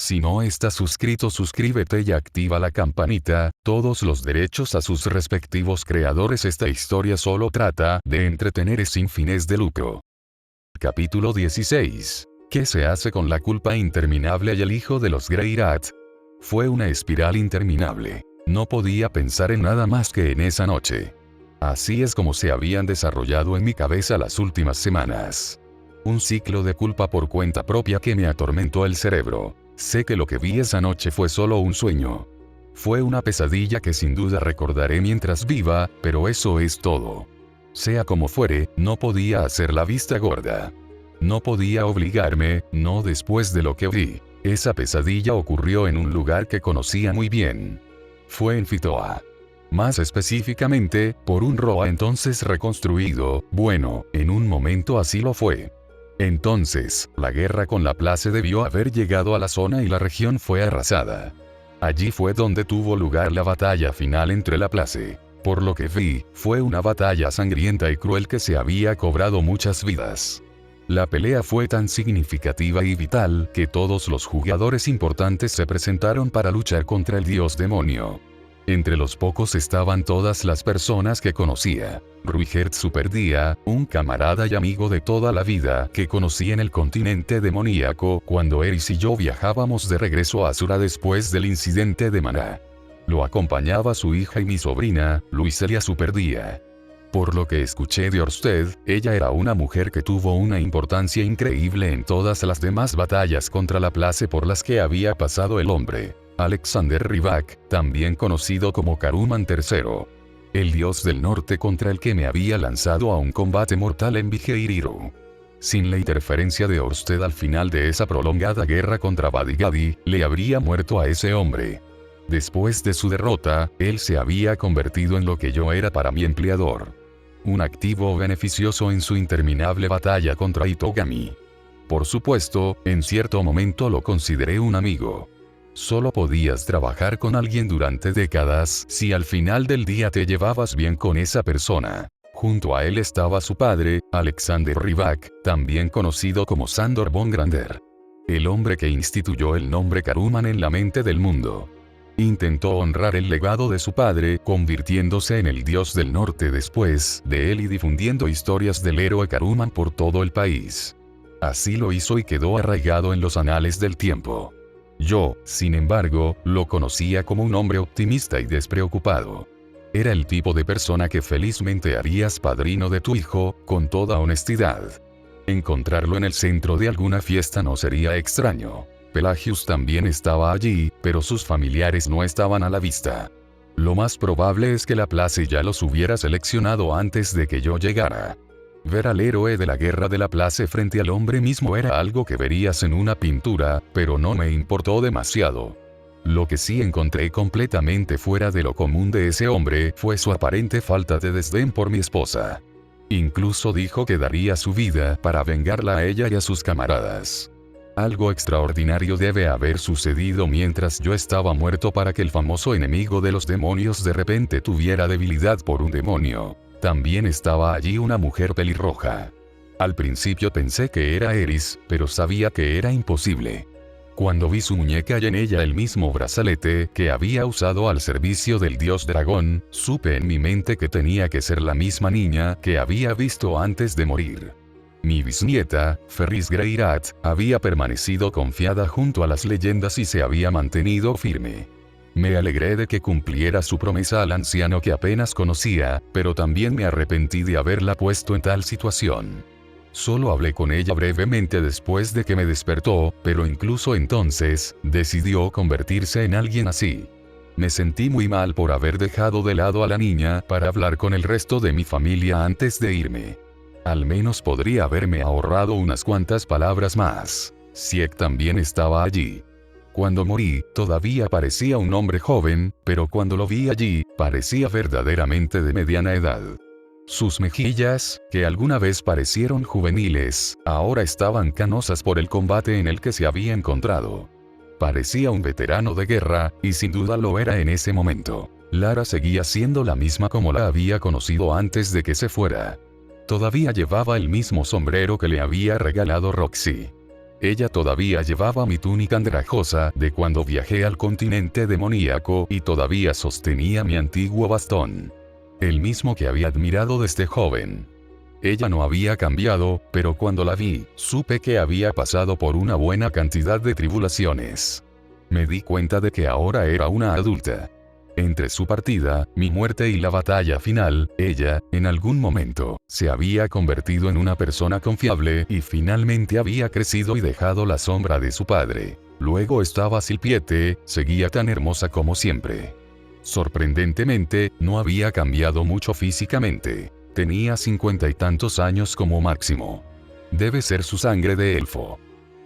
Si no estás suscrito, suscríbete y activa la campanita, todos los derechos a sus respectivos creadores. Esta historia solo trata de entretener sin fines de lucro. Capítulo 16. ¿Qué se hace con la culpa interminable y el hijo de los Greyrat? Fue una espiral interminable. No podía pensar en nada más que en esa noche. Así es como se habían desarrollado en mi cabeza las últimas semanas. Un ciclo de culpa por cuenta propia que me atormentó el cerebro. Sé que lo que vi esa noche fue solo un sueño. Fue una pesadilla que sin duda recordaré mientras viva, pero eso es todo. Sea como fuere, no podía hacer la vista gorda. No podía obligarme, no después de lo que vi. Esa pesadilla ocurrió en un lugar que conocía muy bien. Fue en Fitoa. Más específicamente, por un Roa entonces reconstruido. Bueno, en un momento así lo fue. Entonces, la guerra con la Place debió haber llegado a la zona y la región fue arrasada. Allí fue donde tuvo lugar la batalla final entre la Place. Por lo que vi, fue una batalla sangrienta y cruel que se había cobrado muchas vidas. La pelea fue tan significativa y vital que todos los jugadores importantes se presentaron para luchar contra el dios demonio. Entre los pocos estaban todas las personas que conocía. Ruigert Superdía, un camarada y amigo de toda la vida que conocí en el continente demoníaco cuando Eris y yo viajábamos de regreso a Asura después del incidente de Maná. Lo acompañaba su hija y mi sobrina, Luiselia Superdía. Por lo que escuché de Orsted, ella era una mujer que tuvo una importancia increíble en todas las demás batallas contra la Place por las que había pasado el hombre. Alexander Rybak, también conocido como Caruman III. El dios del norte contra el que me había lanzado a un combate mortal en Vigeiriru. Sin la interferencia de Orsted al final de esa prolongada guerra contra Badigadi, le habría muerto a ese hombre. Después de su derrota, él se había convertido en lo que yo era para mi empleador. Un activo beneficioso en su interminable batalla contra Itogami. Por supuesto, en cierto momento lo consideré un amigo. Solo podías trabajar con alguien durante décadas si al final del día te llevabas bien con esa persona. Junto a él estaba su padre, Alexander Rybak, también conocido como Sandor von Grander. El hombre que instituyó el nombre Caruman en la mente del mundo. Intentó honrar el legado de su padre, convirtiéndose en el dios del norte después de él y difundiendo historias del héroe Caruman por todo el país. Así lo hizo y quedó arraigado en los anales del tiempo. Yo, sin embargo, lo conocía como un hombre optimista y despreocupado. Era el tipo de persona que felizmente harías padrino de tu hijo, con toda honestidad. Encontrarlo en el centro de alguna fiesta no sería extraño. Pelagius también estaba allí, pero sus familiares no estaban a la vista. Lo más probable es que la Place ya los hubiera seleccionado antes de que yo llegara. Ver al héroe de la guerra de la Place frente al hombre mismo era algo que verías en una pintura, pero no me importó demasiado. Lo que sí encontré completamente fuera de lo común de ese hombre fue su aparente falta de desdén por mi esposa. Incluso dijo que daría su vida para vengarla a ella y a sus camaradas. Algo extraordinario debe haber sucedido mientras yo estaba muerto para que el famoso enemigo de los demonios de repente tuviera debilidad por un demonio. También estaba allí una mujer pelirroja. Al principio pensé que era Eris, pero sabía que era imposible. Cuando vi su muñeca y en ella el mismo brazalete que había usado al servicio del dios dragón, supe en mi mente que tenía que ser la misma niña que había visto antes de morir. Mi bisnieta, Ferris Greyrat, había permanecido confiada junto a las leyendas y se había mantenido firme. Me alegré de que cumpliera su promesa al anciano que apenas conocía, pero también me arrepentí de haberla puesto en tal situación. Solo hablé con ella brevemente después de que me despertó, pero incluso entonces, decidió convertirse en alguien así. Me sentí muy mal por haber dejado de lado a la niña para hablar con el resto de mi familia antes de irme. Al menos podría haberme ahorrado unas cuantas palabras más. Sieg también estaba allí. Cuando morí, todavía parecía un hombre joven, pero cuando lo vi allí, parecía verdaderamente de mediana edad. Sus mejillas, que alguna vez parecieron juveniles, ahora estaban canosas por el combate en el que se había encontrado. Parecía un veterano de guerra, y sin duda lo era en ese momento. Lara seguía siendo la misma como la había conocido antes de que se fuera. Todavía llevaba el mismo sombrero que le había regalado Roxy. Ella todavía llevaba mi túnica andrajosa de cuando viajé al continente demoníaco y todavía sostenía mi antiguo bastón. El mismo que había admirado desde joven. Ella no había cambiado, pero cuando la vi, supe que había pasado por una buena cantidad de tribulaciones. Me di cuenta de que ahora era una adulta. Entre su partida, mi muerte y la batalla final, ella, en algún momento, se había convertido en una persona confiable y finalmente había crecido y dejado la sombra de su padre. Luego estaba Silpiete, seguía tan hermosa como siempre. Sorprendentemente, no había cambiado mucho físicamente. Tenía 50 y tantos años como máximo. Debe ser su sangre de elfo.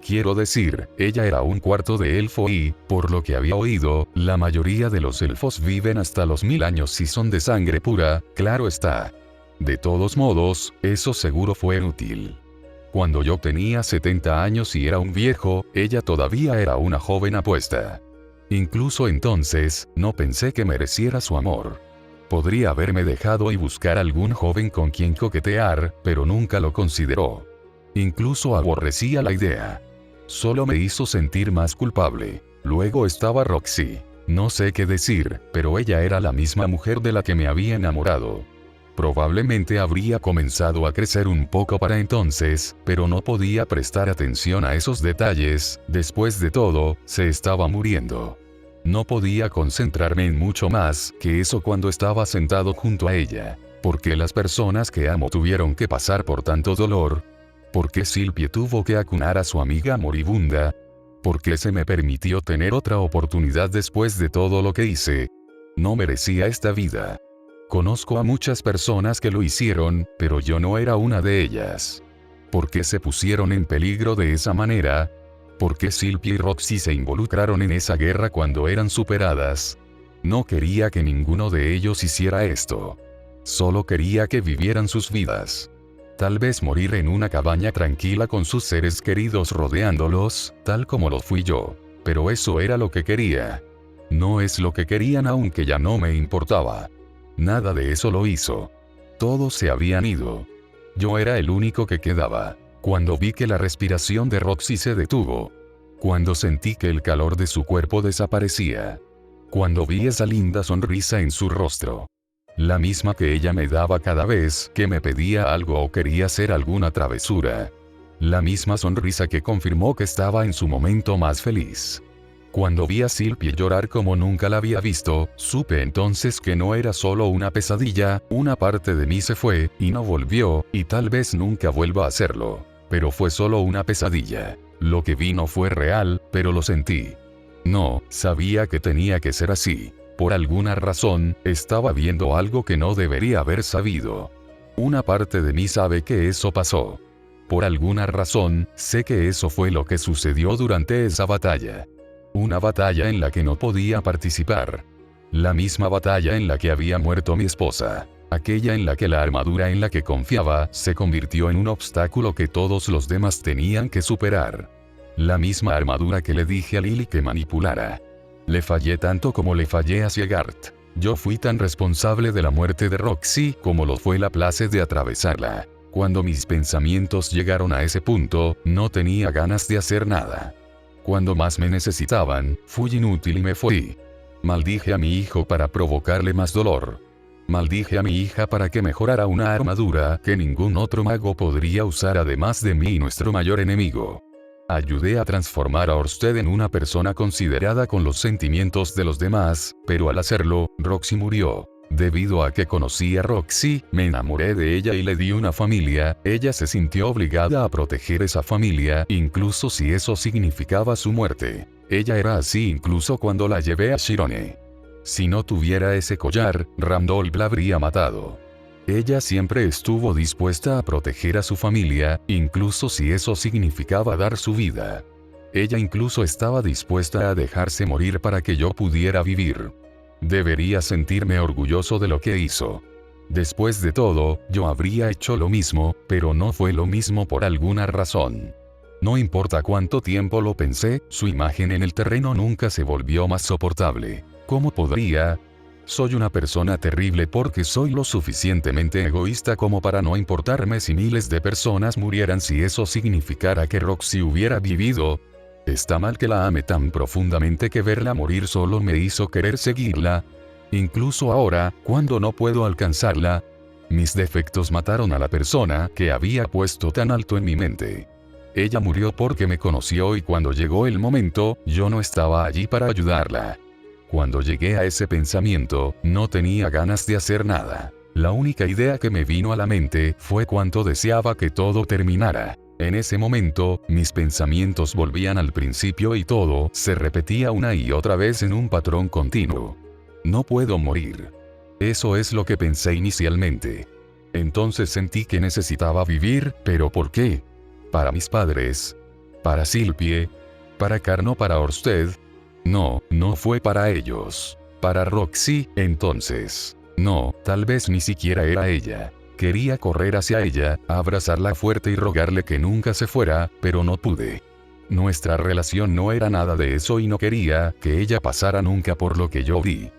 Quiero decir, ella era un cuarto de elfo y, por lo que había oído, la mayoría de los elfos viven hasta los 1000 años si son de sangre pura, claro está. De todos modos, eso seguro fue útil. Cuando yo tenía 70 años y era un viejo, ella todavía era una joven apuesta. Incluso entonces, no pensé que mereciera su amor. Podría haberme dejado y buscar algún joven con quien coquetear, pero nunca lo consideró. Incluso aborrecía la idea. Solo me hizo sentir más culpable. Luego estaba Roxy. No sé qué decir, pero ella era la misma mujer de la que me había enamorado. Probablemente habría comenzado a crecer un poco para entonces, pero no podía prestar atención a esos detalles, después de todo, se estaba muriendo. No podía concentrarme en mucho más que eso cuando estaba sentado junto a ella. ¿Por qué las personas que amo tuvieron que pasar por tanto dolor? ¿Por qué Silpie tuvo que acunar a su amiga moribunda? ¿Por qué se me permitió tener otra oportunidad después de todo lo que hice? No merecía esta vida. Conozco a muchas personas que lo hicieron, pero yo no era una de ellas. ¿Por qué se pusieron en peligro de esa manera? ¿Por qué Silpie y Roxy se involucraron en esa guerra cuando eran superadas? No quería que ninguno de ellos hiciera esto. Solo quería que vivieran sus vidas. Tal vez morir en una cabaña tranquila con sus seres queridos rodeándolos, tal como lo fui yo. Pero eso era lo que quería. No es lo que querían aunque ya no me importaba. Nada de eso lo hizo. Todos se habían ido. Yo era el único que quedaba. Cuando vi que la respiración de Roxy se detuvo. Cuando sentí que el calor de su cuerpo desaparecía. Cuando vi esa linda sonrisa en su rostro. La misma que ella me daba cada vez que me pedía algo o quería hacer alguna travesura. La misma sonrisa que confirmó que estaba en su momento más feliz. Cuando vi a Silpie llorar como nunca la había visto, supe entonces que no era solo una pesadilla, una parte de mí se fue, y no volvió, y tal vez nunca vuelva a hacerlo. Pero fue solo una pesadilla. Lo que vi no fue real, pero lo sentí. No, sabía que tenía que ser así. Por alguna razón, estaba viendo algo que no debería haber sabido. Una parte de mí sabe que eso pasó. Por alguna razón, sé que eso fue lo que sucedió durante esa batalla. Una batalla en la que no podía participar. La misma batalla en la que había muerto mi esposa. Aquella en la que la armadura en la que confiaba se convirtió en un obstáculo que todos los demás tenían que superar. La misma armadura que le dije a Lily que manipulara. Le fallé tanto como le fallé a Siegart. Yo fui tan responsable de la muerte de Roxy como lo fue la place de atravesarla. Cuando mis pensamientos llegaron a ese punto, no tenía ganas de hacer nada. Cuando más me necesitaban, fui inútil y me fui. Maldije a mi hijo para provocarle más dolor. Maldije a mi hija para que mejorara una armadura que ningún otro mago podría usar además de mí y nuestro mayor enemigo. Ayudé a transformar a Orsted en una persona considerada con los sentimientos de los demás, pero al hacerlo, Roxy murió. Debido a que conocí a Roxy, me enamoré de ella y le di una familia, ella se sintió obligada a proteger esa familia, incluso si eso significaba su muerte. Ella era así incluso cuando la llevé a Shirone. Si no tuviera ese collar, Randolph la habría matado. Ella siempre estuvo dispuesta a proteger a su familia, incluso si eso significaba dar su vida. Ella incluso estaba dispuesta a dejarse morir para que yo pudiera vivir. Debería sentirme orgulloso de lo que hizo. Después de todo, yo habría hecho lo mismo, pero no fue lo mismo por alguna razón. No importa cuánto tiempo lo pensé, su imagen en el terreno nunca se volvió más soportable. ¿Cómo podría? Soy una persona terrible porque soy lo suficientemente egoísta como para no importarme si miles de personas murieran si eso significara que Roxy hubiera vivido. Está mal que la ame tan profundamente que verla morir solo me hizo querer seguirla. Incluso ahora, cuando no puedo alcanzarla, mis defectos mataron a la persona que había puesto tan alto en mi mente. Ella murió porque me conoció y cuando llegó el momento, yo no estaba allí para ayudarla. Cuando llegué a ese pensamiento, no tenía ganas de hacer nada. La única idea que me vino a la mente fue cuánto deseaba que todo terminara. En ese momento, mis pensamientos volvían al principio y todo se repetía una y otra vez en un patrón continuo. No puedo morir. Eso es lo que pensé inicialmente. Entonces sentí que necesitaba vivir, pero ¿por qué? Para mis padres. Para Sylvie. Para Carno, para Orsted. No, no fue para ellos. Para Roxy, entonces. No, tal vez ni siquiera era ella. Quería correr hacia ella, abrazarla fuerte y rogarle que nunca se fuera, pero no pude. Nuestra relación no era nada de eso y no quería que ella pasara nunca por lo que yo vi.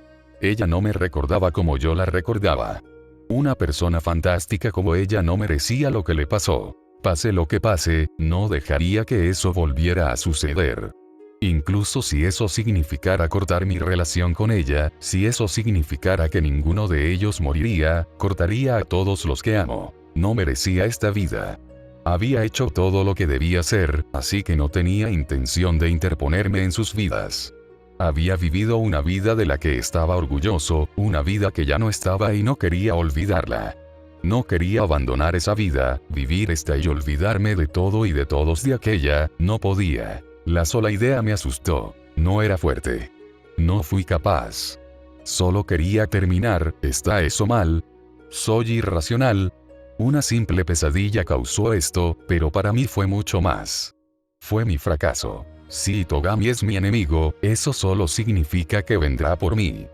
Ella no me recordaba como yo la recordaba. Una persona fantástica como ella no merecía lo que le pasó. Pase lo que pase, no dejaría que eso volviera a suceder. Incluso si eso significara cortar mi relación con ella, si eso significara que ninguno de ellos moriría, cortaría a todos los que amo. No merecía esta vida. Había hecho todo lo que debía hacer, así que no tenía intención de interponerme en sus vidas. Había vivido una vida de la que estaba orgulloso, una vida que ya no estaba y no quería olvidarla. No quería abandonar esa vida, vivir esta y olvidarme de todo y de todos de aquella, no podía. La sola idea me asustó. No era fuerte. No fui capaz. Solo quería terminar. ¿Está eso mal? ¿Soy irracional? Una simple pesadilla causó esto, pero para mí fue mucho más. Fue mi fracaso. Si Togami es mi enemigo, eso solo significa que vendrá por mí.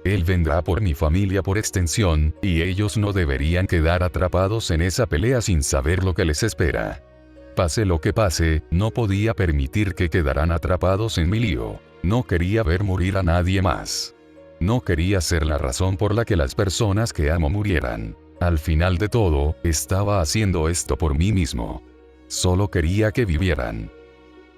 Él vendrá por mi familia por extensión, y ellos no deberían quedar atrapados en esa pelea sin saber lo que les espera. Pase lo que pase, no podía permitir que quedaran atrapados en mi lío. No quería ver morir a nadie más. No quería ser la razón por la que las personas que amo murieran. Al final de todo, estaba haciendo esto por mí mismo. Solo quería que vivieran.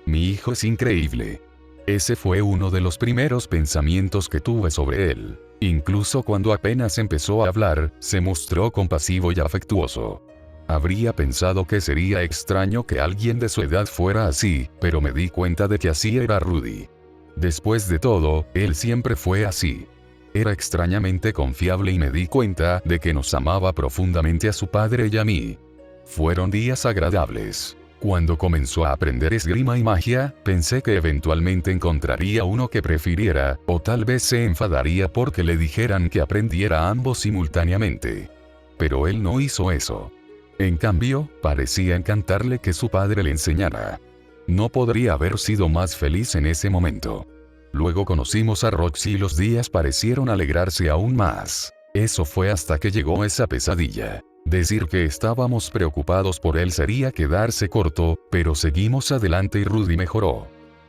Mi hijo es increíble. Ese fue uno de los primeros pensamientos que tuve sobre él. Incluso cuando apenas empezó a hablar, se mostró compasivo y afectuoso. Habría pensado que sería extraño que alguien de su edad fuera así, pero me di cuenta de que así era Rudy. Después de todo, él siempre fue así. Era extrañamente confiable y me di cuenta de que nos amaba profundamente a su padre y a mí. Fueron días agradables. Cuando comenzó a aprender esgrima y magia, pensé que eventualmente encontraría uno que prefiriera, o tal vez se enfadaría porque le dijeran que aprendiera ambos simultáneamente. Pero él no hizo eso. En cambio, parecía encantarle que su padre le enseñara. No podría haber sido más feliz en ese momento. Luego conocimos a Roxy y los días parecieron alegrarse aún más. Eso fue hasta que llegó esa pesadilla. Decir que estábamos preocupados por él sería quedarse corto, pero seguimos adelante y Rudy mejoró.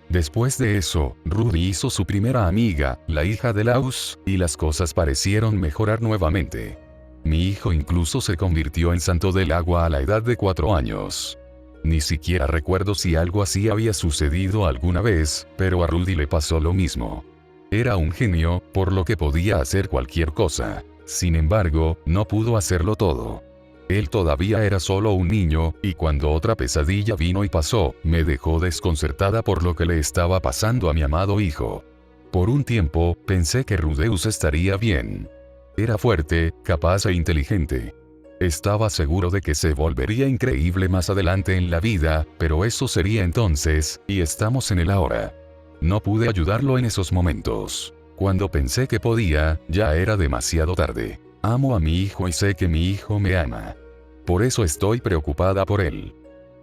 Después de eso, Rudy hizo su primera amiga, la hija de Laus, y las cosas parecieron mejorar nuevamente. Mi hijo incluso se convirtió en santo del agua a la edad de 4 años. Ni siquiera recuerdo si algo así había sucedido alguna vez, pero a Rudy le pasó lo mismo. Era un genio, por lo que podía hacer cualquier cosa. Sin embargo, no pudo hacerlo todo. Él todavía era solo un niño, y cuando otra pesadilla vino y pasó, me dejó desconcertada por lo que le estaba pasando a mi amado hijo. Por un tiempo, pensé que Rudeus estaría bien. Era fuerte, capaz e inteligente. Estaba seguro de que se volvería increíble más adelante en la vida, pero eso sería entonces, y estamos en el ahora. No pude ayudarlo en esos momentos. Cuando pensé que podía, ya era demasiado tarde. Amo a mi hijo y sé que mi hijo me ama. Por eso estoy preocupada por él.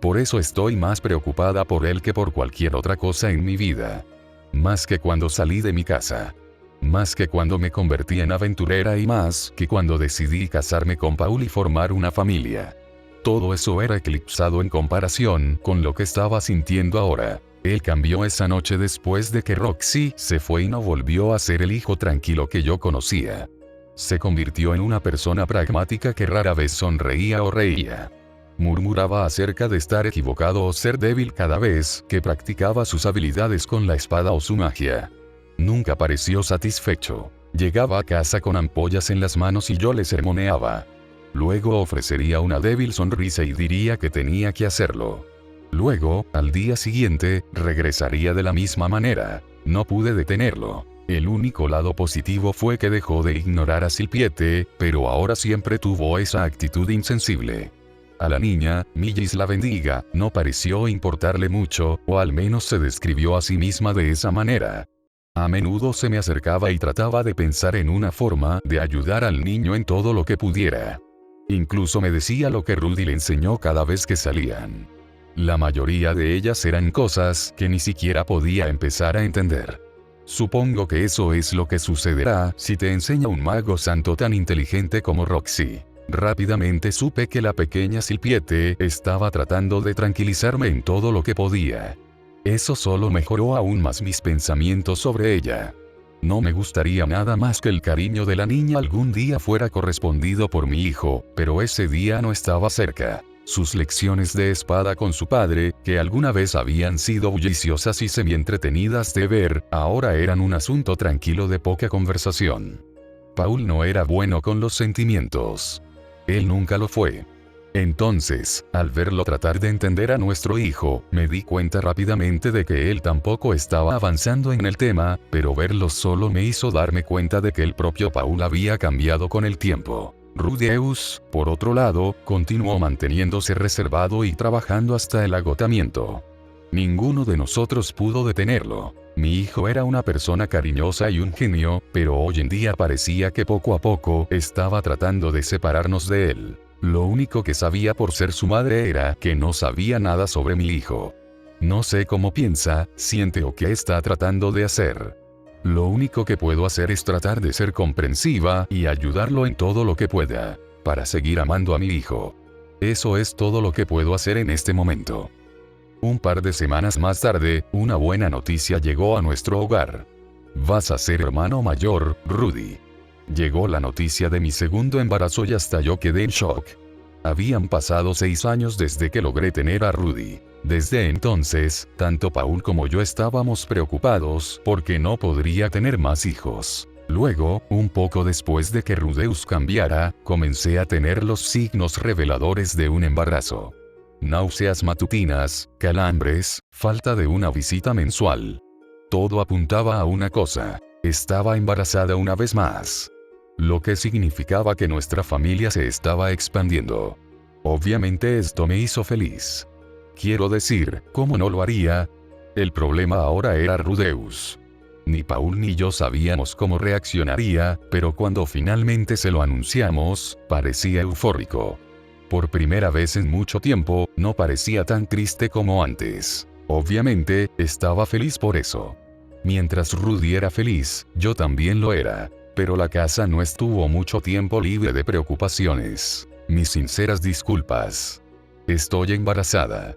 Por eso estoy más preocupada por él que por cualquier otra cosa en mi vida. Más que cuando salí de mi casa. Más que cuando me convertí en aventurera y más que cuando decidí casarme con Paul y formar una familia. Todo eso era eclipsado en comparación con lo que estaba sintiendo ahora. Él cambió esa noche después de que Roxy se fue y no volvió a ser el hijo tranquilo que yo conocía. Se convirtió en una persona pragmática que rara vez sonreía o reía. Murmuraba acerca de estar equivocado o ser débil cada vez que practicaba sus habilidades con la espada o su magia. Nunca pareció satisfecho. Llegaba a casa con ampollas en las manos y yo le sermoneaba. Luego ofrecería una débil sonrisa y diría que tenía que hacerlo. Luego, al día siguiente, regresaría de la misma manera. No pude detenerlo. El único lado positivo fue que dejó de ignorar a Silpiete, pero ahora siempre tuvo esa actitud insensible. A la niña, Millis la bendiga, no pareció importarle mucho, o al menos se describió a sí misma de esa manera. A menudo se me acercaba y trataba de pensar en una forma de ayudar al niño en todo lo que pudiera. Incluso me decía lo que Rudy le enseñó cada vez que salían. La mayoría de ellas eran cosas que ni siquiera podía empezar a entender. Supongo que eso es lo que sucederá si te enseña un mago santo tan inteligente como Roxy. Rápidamente supe que la pequeña Silpiete estaba tratando de tranquilizarme en todo lo que podía. Eso solo mejoró aún más mis pensamientos sobre ella. No me gustaría nada más que el cariño de la niña algún día fuera correspondido por mi hijo, pero ese día no estaba cerca. Sus lecciones de espada con su padre, que alguna vez habían sido bulliciosas y semi-entretenidas de ver, ahora eran un asunto tranquilo de poca conversación. Paul no era bueno con los sentimientos. Él nunca lo fue. Entonces, al verlo tratar de entender a nuestro hijo, me di cuenta rápidamente de que él tampoco estaba avanzando en el tema, pero verlo solo me hizo darme cuenta de que el propio Paul había cambiado con el tiempo. Rudeus, por otro lado, continuó manteniéndose reservado y trabajando hasta el agotamiento. Ninguno de nosotros pudo detenerlo. Mi hijo era una persona cariñosa y un genio, pero hoy en día parecía que poco a poco estaba tratando de separarnos de él. Lo único que sabía por ser su madre era que no sabía nada sobre mi hijo. No sé cómo piensa, siente o qué está tratando de hacer. Lo único que puedo hacer es tratar de ser comprensiva y ayudarlo en todo lo que pueda, para seguir amando a mi hijo. Eso es todo lo que puedo hacer en este momento. Un par de semanas más tarde, una buena noticia llegó a nuestro hogar. Vas a ser hermano mayor, Rudy. Llegó la noticia de mi segundo embarazo y hasta yo quedé en shock. Habían pasado 6 años desde que logré tener a Rudy. Desde entonces, tanto Paul como yo estábamos preocupados porque no podría tener más hijos. Luego, un poco después de que Rudeus cambiara, comencé a tener los signos reveladores de un embarazo. Náuseas matutinas, calambres, falta de una visita mensual. Todo apuntaba a una cosa: estaba embarazada una vez más. Lo que significaba que nuestra familia se estaba expandiendo. Obviamente esto me hizo feliz. Quiero decir, ¿cómo no lo haría? El problema ahora era Rudeus. Ni Paul ni yo sabíamos cómo reaccionaría, pero cuando finalmente se lo anunciamos, parecía eufórico. Por primera vez en mucho tiempo, no parecía tan triste como antes. Obviamente, estaba feliz por eso. Mientras Rudy era feliz, yo también lo era. Pero la casa no estuvo mucho tiempo libre de preocupaciones. Mis sinceras disculpas. Estoy embarazada.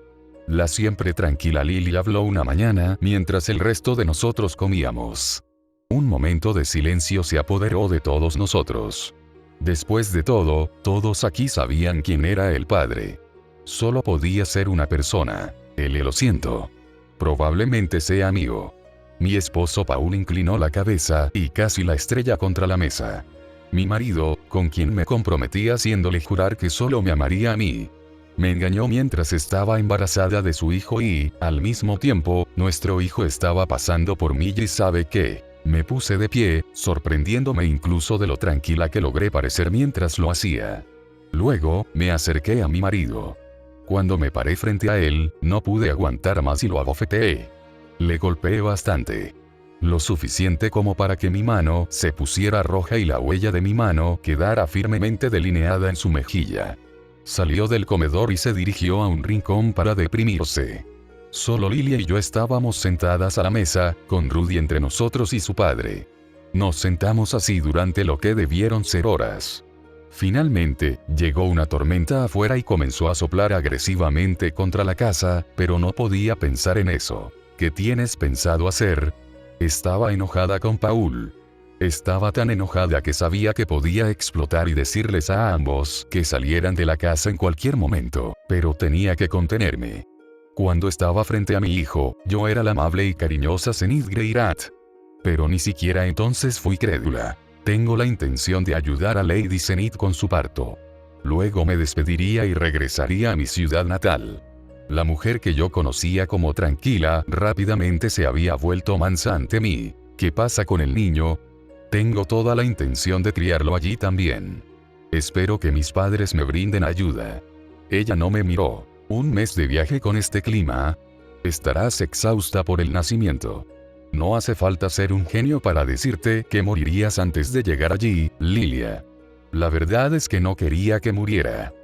La siempre tranquila Lily habló una mañana mientras el resto de nosotros comíamos. Un momento de silencio se apoderó de todos nosotros. Después de todo, todos aquí sabían quién era el padre. Solo podía ser una persona. Lo siento. Probablemente sea amigo. Mi esposo Paul inclinó la cabeza y casi la estrella contra la mesa. Mi marido, con quien me comprometí haciéndole jurar que solo me amaría a mí, me engañó mientras estaba embarazada de su hijo y, al mismo tiempo, nuestro hijo estaba pasando por mí y sabe qué. Me puse de pie, sorprendiéndome incluso de lo tranquila que logré parecer mientras lo hacía. Luego, me acerqué a mi marido. Cuando me paré frente a él, no pude aguantar más y lo abofeteé. Le golpeé bastante. Lo suficiente como para que mi mano se pusiera roja y la huella de mi mano quedara firmemente delineada en su mejilla. Salió del comedor y se dirigió a un rincón para deprimirse. Solo Lilia y yo estábamos sentadas a la mesa, con Rudy entre nosotros y su padre. Nos sentamos así durante lo que debieron ser horas. Finalmente, llegó una tormenta afuera y comenzó a soplar agresivamente contra la casa, pero no podía pensar en eso. ¿Qué tienes pensado hacer? Estaba enojada con Paul. Estaba tan enojada que sabía que podía explotar y decirles a ambos que salieran de la casa en cualquier momento, pero tenía que contenerme. Cuando estaba frente a mi hijo, yo era la amable y cariñosa Zenith Greyrat. Pero ni siquiera entonces fui crédula. Tengo la intención de ayudar a Lady Zenith con su parto. Luego me despediría y regresaría a mi ciudad natal. La mujer que yo conocía como tranquila, rápidamente se había vuelto mansa ante mí. ¿Qué pasa con el niño? Tengo toda la intención de criarlo allí también. Espero que mis padres me brinden ayuda. Ella no me miró. ¿Un mes de viaje con este clima? Estarás exhausta por el nacimiento. No hace falta ser un genio para decirte que morirías antes de llegar allí, Lilia. La verdad es que no quería que muriera.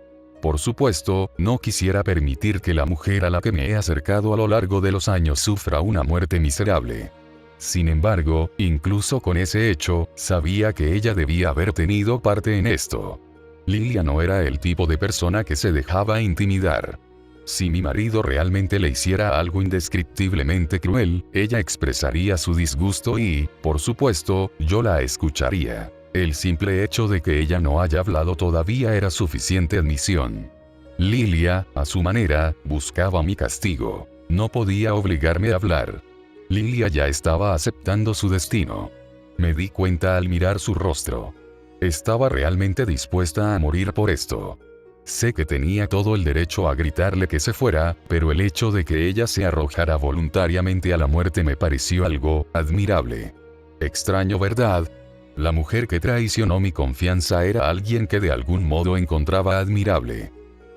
Por supuesto, no quisiera permitir que la mujer a la que me he acercado a lo largo de los años sufra una muerte miserable. Sin embargo, incluso con ese hecho, sabía que ella debía haber tenido parte en esto. Lilia no era el tipo de persona que se dejaba intimidar. Si mi marido realmente le hiciera algo indescriptiblemente cruel, ella expresaría su disgusto y, por supuesto, yo la escucharía. El simple hecho de que ella no haya hablado todavía era suficiente admisión. Lilia, a su manera, buscaba mi castigo. No podía obligarme a hablar. Lilia ya estaba aceptando su destino. Me di cuenta al mirar su rostro. Estaba realmente dispuesta a morir por esto. Sé que tenía todo el derecho a gritarle que se fuera, pero el hecho de que ella se arrojara voluntariamente a la muerte me pareció algo admirable. Extraño, ¿verdad? La mujer que traicionó mi confianza era alguien que de algún modo encontraba admirable.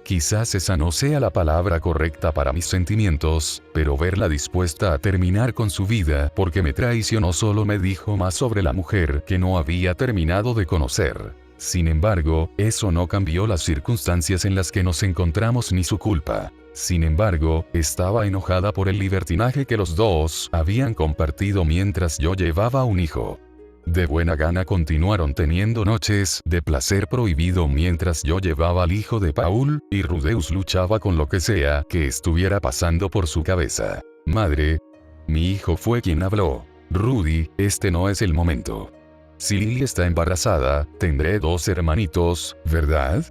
Quizás esa no sea la palabra correcta para mis sentimientos, pero verla dispuesta a terminar con su vida porque me traicionó solo me dijo más sobre la mujer que no había terminado de conocer. Sin embargo, eso no cambió las circunstancias en las que nos encontramos ni su culpa. Sin embargo, estaba enojada por el libertinaje que los dos habían compartido mientras yo llevaba un hijo. De buena gana continuaron teniendo noches de placer prohibido mientras yo llevaba al hijo de Paul, y Rudeus luchaba con lo que sea que estuviera pasando por su cabeza. Madre. Mi hijo fue quien habló. Rudy, este no es el momento. Si Lily está embarazada, tendré 2 hermanitos, ¿verdad?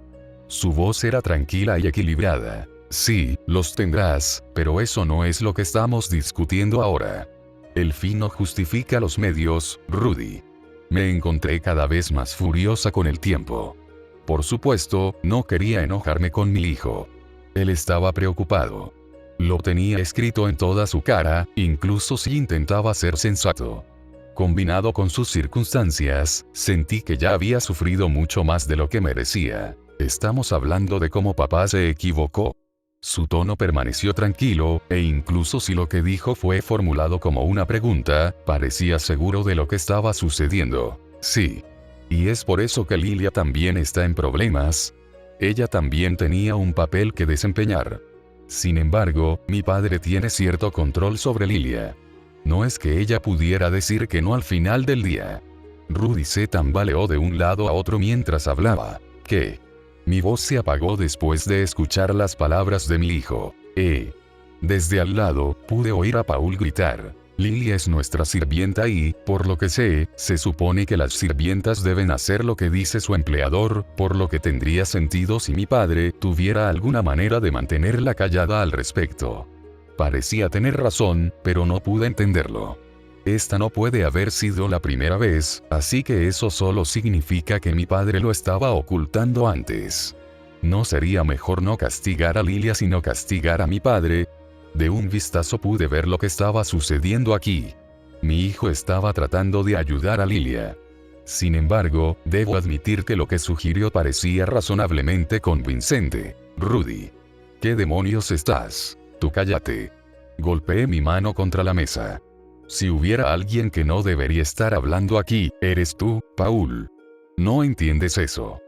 Su voz era tranquila y equilibrada. Sí, los tendrás, pero eso no es lo que estamos discutiendo ahora. El fin no justifica los medios, Rudy. Me encontré cada vez más furiosa con el tiempo. Por supuesto, no quería enojarme con mi hijo. Él estaba preocupado. Lo tenía escrito en toda su cara, incluso si intentaba ser sensato. Combinado con sus circunstancias, sentí que ya había sufrido mucho más de lo que merecía. Estamos hablando de cómo papá se equivocó. Su tono permaneció tranquilo, e incluso si lo que dijo fue formulado como una pregunta, parecía seguro de lo que estaba sucediendo. Sí. Y es por eso que Lilia también está en problemas. Ella también tenía un papel que desempeñar. Sin embargo, mi padre tiene cierto control sobre Lilia. No es que ella pudiera decir que no al final del día. Rudy se tambaleó de un lado a otro mientras hablaba. ¿Qué? Mi voz se apagó después de escuchar las palabras de mi hijo. Desde al lado, pude oír a Paul gritar. Lilia es nuestra sirvienta y, por lo que sé, se supone que las sirvientas deben hacer lo que dice su empleador, por lo que tendría sentido si mi padre tuviera alguna manera de mantenerla callada al respecto. Parecía tener razón, pero no pude entenderlo. Esta no puede haber sido la primera vez, así que eso solo significa que mi padre lo estaba ocultando antes. ¿No sería mejor no castigar a Lilia sino castigar a mi padre? De un vistazo pude ver lo que estaba sucediendo aquí. Mi hijo estaba tratando de ayudar a Lilia. Sin embargo, debo admitir que lo que sugirió parecía razonablemente convincente. Rudy. ¿Qué demonios estás? Tú cállate. Golpeé mi mano contra la mesa. Si hubiera alguien que no debería estar hablando aquí, eres tú, Paul. No entiendes eso.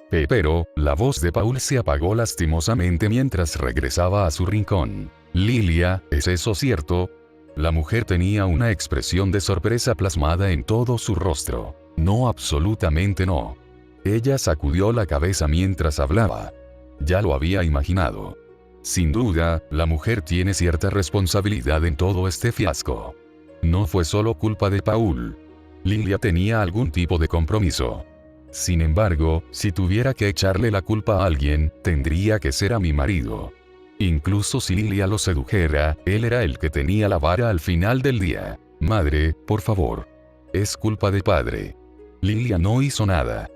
Pero, la voz de Paul se apagó lastimosamente mientras regresaba a su rincón. Lilia, ¿es eso cierto? La mujer tenía una expresión de sorpresa plasmada en todo su rostro. No, absolutamente no. Ella sacudió la cabeza mientras hablaba. Ya lo había imaginado. Sin duda, la mujer tiene cierta responsabilidad en todo este fiasco. No fue solo culpa de Paul. Lilia tenía algún tipo de compromiso. Sin embargo, si tuviera que echarle la culpa a alguien, tendría que ser a mi marido. Incluso si Lilia lo sedujera, él era el que tenía la vara al final del día. Madre, por favor. Es culpa de padre. Lilia no hizo nada.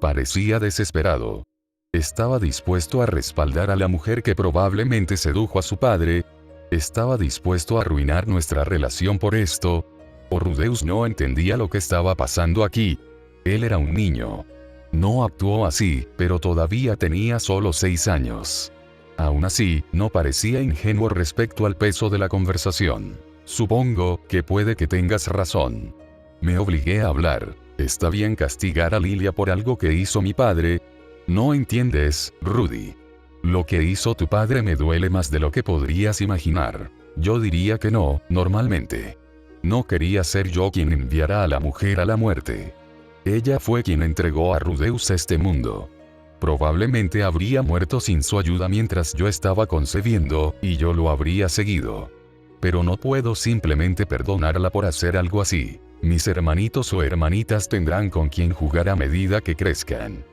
Parecía desesperado. Estaba dispuesto a respaldar a la mujer que probablemente sedujo a su padre. Estaba dispuesto a arruinar nuestra relación por esto. Rudeus no entendía lo que estaba pasando aquí. Él era un niño. No actuó así, pero todavía tenía solo 6 años. Aún así, no parecía ingenuo respecto al peso de la conversación. Supongo que puede que tengas razón. Me obligué a hablar. ¿Está bien castigar a Lilia por algo que hizo mi padre? No entiendes, Rudy. Lo que hizo tu padre me duele más de lo que podrías imaginar. Yo diría que no, normalmente. No quería ser yo quien enviara a la mujer a la muerte. Ella fue quien entregó a Rudeus a este mundo. Probablemente habría muerto sin su ayuda mientras yo estaba concebiendo, y yo lo habría seguido. Pero no puedo simplemente perdonarla por hacer algo así. Mis hermanitos o hermanitas tendrán con quien jugar a medida que crezcan.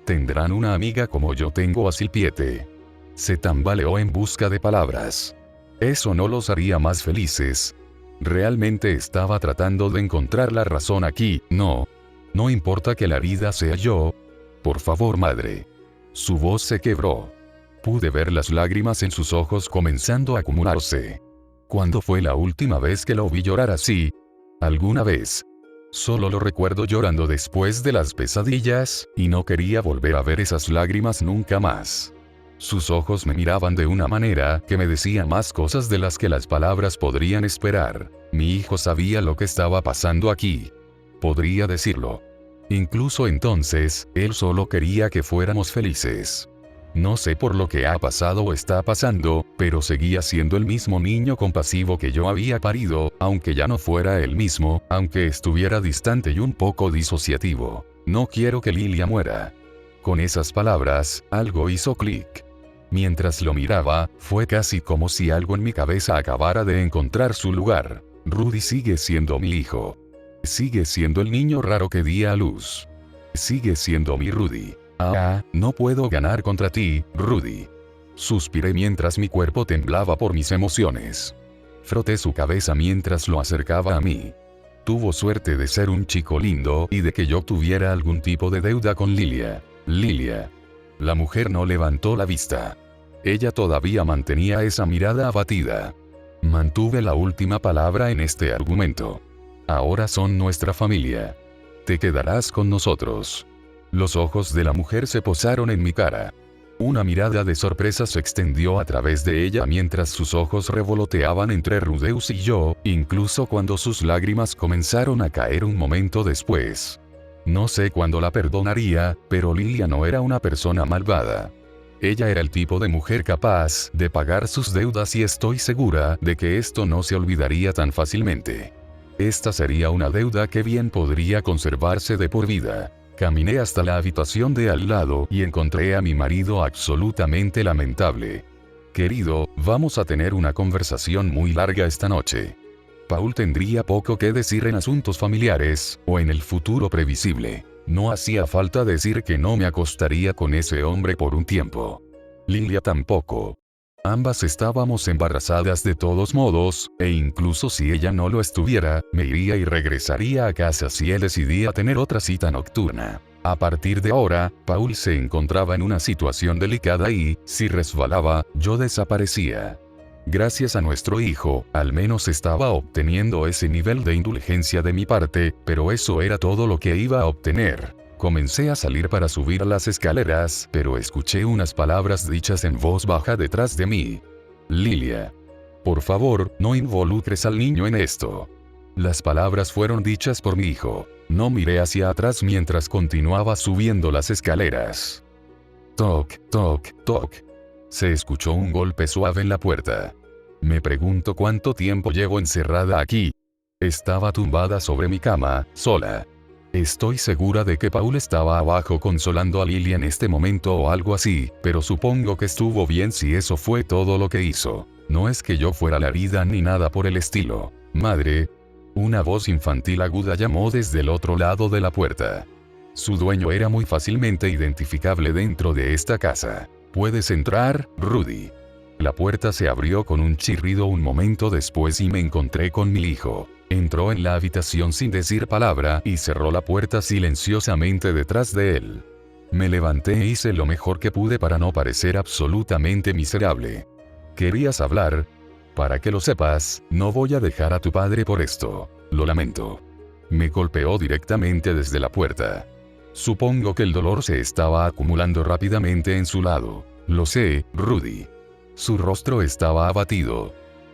Tendrán una amiga como yo tengo a Silpiete. Se tambaleó en busca de palabras. Eso no los haría más felices. Realmente estaba tratando de encontrar la razón aquí, no. No importa que la herida sea yo. Por favor, madre. Su voz se quebró. Pude ver las lágrimas en sus ojos comenzando a acumularse. ¿Cuándo fue la última vez que lo vi llorar así? ¿Alguna vez? Solo lo recuerdo llorando después de las pesadillas, y no quería volver a ver esas lágrimas nunca más. Sus ojos me miraban de una manera que me decía más cosas de las que las palabras podrían esperar. Mi hijo sabía lo que estaba pasando aquí. Podría decirlo. Incluso entonces, él solo quería que fuéramos felices. No sé por lo que ha pasado o está pasando, pero seguía siendo el mismo niño compasivo que yo había parido, aunque ya no fuera el mismo, aunque estuviera distante y un poco disociativo. No quiero que Lilia muera. Con esas palabras, algo hizo clic. Mientras lo miraba, fue casi como si algo en mi cabeza acabara de encontrar su lugar. Rudy sigue siendo mi hijo. Sigue siendo el niño raro que di a luz. Sigue siendo mi Rudy. No puedo ganar contra ti, Rudy. Suspiré mientras mi cuerpo temblaba por mis emociones. Froté su cabeza mientras lo acercaba a mí. Tuvo suerte de ser un chico lindo y de que yo tuviera algún tipo de deuda con Lilia. Lilia. La mujer no levantó la vista. Ella todavía mantenía esa mirada abatida. Mantuve la última palabra en este argumento. Ahora son nuestra familia. Te quedarás con nosotros. Los ojos de la mujer se posaron en mi cara. Una mirada de sorpresa se extendió a través de ella mientras sus ojos revoloteaban entre Rudeus y yo, incluso cuando sus lágrimas comenzaron a caer un momento después. No sé cuándo la perdonaría, pero Lilia no era una persona malvada. Ella era el tipo de mujer capaz de pagar sus deudas y estoy segura de que esto no se olvidaría tan fácilmente. Esta sería una deuda que bien podría conservarse de por vida. Caminé hasta la habitación de al lado y encontré a mi marido absolutamente lamentable. Querido, vamos a tener una conversación muy larga esta noche. Paul tendría poco que decir en asuntos familiares, o en el futuro previsible. No hacía falta decir que no me acostaría con ese hombre por un tiempo. Lilia tampoco. Ambas estábamos embarazadas de todos modos, e incluso si ella no lo estuviera, me iría y regresaría a casa si él decidía tener otra cita nocturna. A partir de ahora, Paul se encontraba en una situación delicada y, si resbalaba, yo desaparecía. Gracias a nuestro hijo, al menos estaba obteniendo ese nivel de indulgencia de mi parte, pero eso era todo lo que iba a obtener. Comencé a salir para subir las escaleras, pero escuché unas palabras dichas en voz baja detrás de mí. Lilia. Por favor, no involucres al niño en esto. Las palabras fueron dichas por mi hijo. No miré hacia atrás mientras continuaba subiendo las escaleras. Toc, toc, toc. Se escuchó un golpe suave en la puerta. Me pregunto cuánto tiempo llevo encerrada aquí. Estaba tumbada sobre mi cama, sola. Estoy segura de que Paul estaba abajo consolando a Lily en este momento o algo así, pero supongo que estuvo bien si eso fue todo lo que hizo. No es que yo fuera la herida ni nada por el estilo. Madre. Una voz infantil aguda llamó desde el otro lado de la puerta. Su dueño era muy fácilmente identificable dentro de esta casa. ¿Puedes entrar, Rudy? La puerta se abrió con un chirrido un momento después y me encontré con mi hijo. Entró en la habitación sin decir palabra y cerró la puerta silenciosamente detrás de él. Me levanté e hice lo mejor que pude para no parecer absolutamente miserable. ¿Querías hablar? Para que lo sepas, no voy a dejar a tu padre por esto. Lo lamento. Me golpeó directamente desde la puerta. Supongo que el dolor se estaba acumulando rápidamente en su lado. Lo sé, Rudy. Su rostro estaba abatido.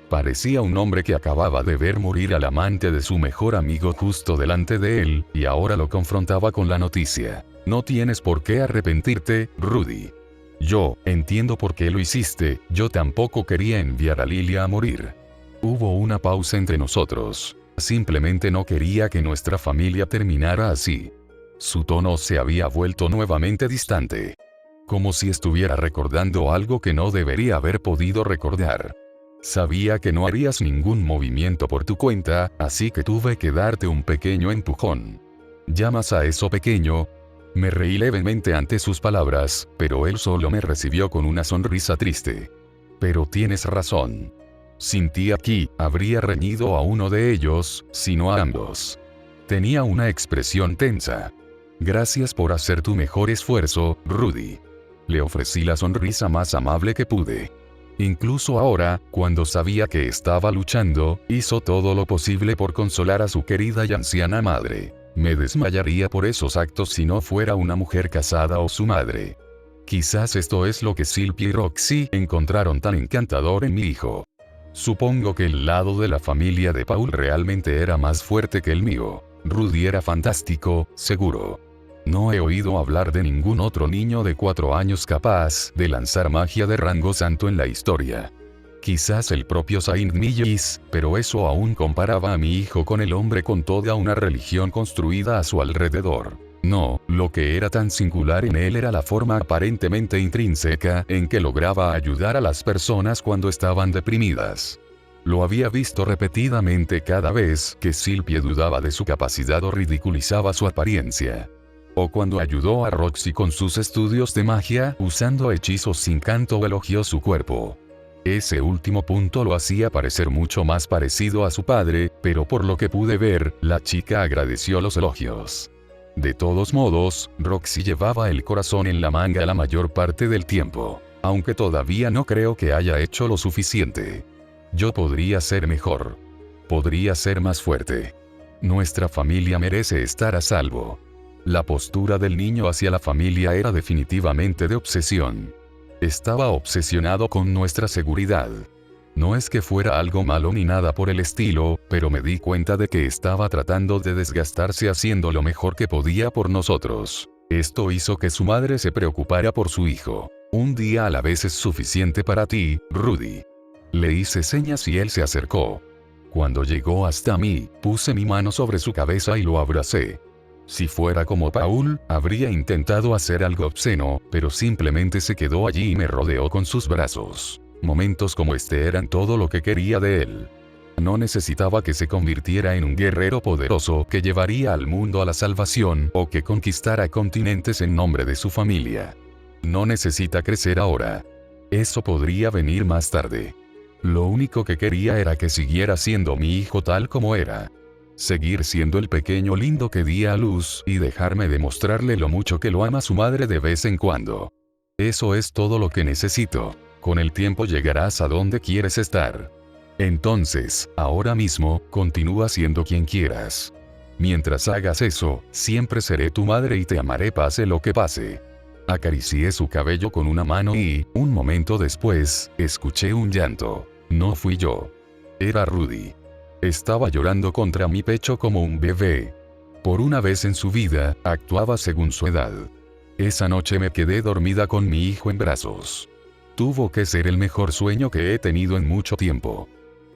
Parecía un hombre que acababa de ver morir al amante de su mejor amigo justo delante de él, y ahora lo confrontaba con la noticia. No tienes por qué arrepentirte, Rudy. Yo entiendo por qué lo hiciste, yo tampoco quería enviar a Lilia a morir. Hubo una pausa entre nosotros. Simplemente no quería que nuestra familia terminara así. Su tono se había vuelto nuevamente distante. Como si estuviera recordando algo que no debería haber podido recordar. Sabía que no harías ningún movimiento por tu cuenta, así que tuve que darte un pequeño empujón. ¿Llamas a eso pequeño? Me reí levemente ante sus palabras, pero él solo me recibió con una sonrisa triste. Pero tienes razón. Sin ti aquí, habría reñido a uno de ellos, sino a ambos. Tenía una expresión tensa. Gracias por hacer tu mejor esfuerzo, Rudy. Le ofrecí la sonrisa más amable que pude. Incluso ahora, cuando sabía que estaba luchando, hizo todo lo posible por consolar a su querida y anciana madre. Me desmayaría por esos actos si no fuera una mujer casada o su madre. Quizás esto es lo que Sylvie y Roxy encontraron tan encantador en mi hijo. Supongo que el lado de la familia de Paul realmente era más fuerte que el mío. Rudy era fantástico, seguro. No he oído hablar de ningún otro niño de 4 años capaz de lanzar magia de rango santo en la historia. Quizás el propio Saint Millis, pero eso aún comparaba a mi hijo con el hombre con toda una religión construida a su alrededor. No, lo que era tan singular en él era la forma aparentemente intrínseca en que lograba ayudar a las personas cuando estaban deprimidas. Lo había visto repetidamente cada vez que Sylvie dudaba de su capacidad o ridiculizaba su apariencia. O cuando ayudó a Roxy con sus estudios de magia, usando hechizos sin canto o elogió su cuerpo. Ese último punto lo hacía parecer mucho más parecido a su padre, pero por lo que pude ver, la chica agradeció los elogios. De todos modos, Roxy llevaba el corazón en la manga la mayor parte del tiempo, aunque todavía no creo que haya hecho lo suficiente. Yo podría ser mejor. Podría ser más fuerte. Nuestra familia merece estar a salvo. La postura del niño hacia la familia era definitivamente de obsesión. Estaba obsesionado con nuestra seguridad. No es que fuera algo malo ni nada por el estilo, pero me di cuenta de que estaba tratando de desgastarse haciendo lo mejor que podía por nosotros. Esto hizo que su madre se preocupara por su hijo. Un día a la vez es suficiente para ti, Rudy. Le hice señas y él se acercó. Cuando llegó hasta mí, puse mi mano sobre su cabeza y lo abracé. Si fuera como Paul, habría intentado hacer algo obsceno, pero simplemente se quedó allí y me rodeó con sus brazos. Momentos como este eran todo lo que quería de él. No necesitaba que se convirtiera en un guerrero poderoso que llevaría al mundo a la salvación o que conquistara continentes en nombre de su familia. No necesita crecer ahora. Eso podría venir más tarde. Lo único que quería era que siguiera siendo mi hijo tal como era. Seguir siendo el pequeño lindo que di a luz y dejarme demostrarle lo mucho que lo ama su madre de vez en cuando. Eso es todo lo que necesito. Con el tiempo llegarás a donde quieres estar. Entonces, ahora mismo, continúa siendo quien quieras. Mientras hagas eso, siempre seré tu madre y te amaré pase lo que pase. Acaricié su cabello con una mano y, un momento después, escuché un llanto. No fui yo. Era Rudy. Estaba llorando contra mi pecho como un bebé. Por una vez en su vida, actuaba según su edad. Esa noche me quedé dormida con mi hijo en brazos. Tuvo que ser el mejor sueño que he tenido en mucho tiempo.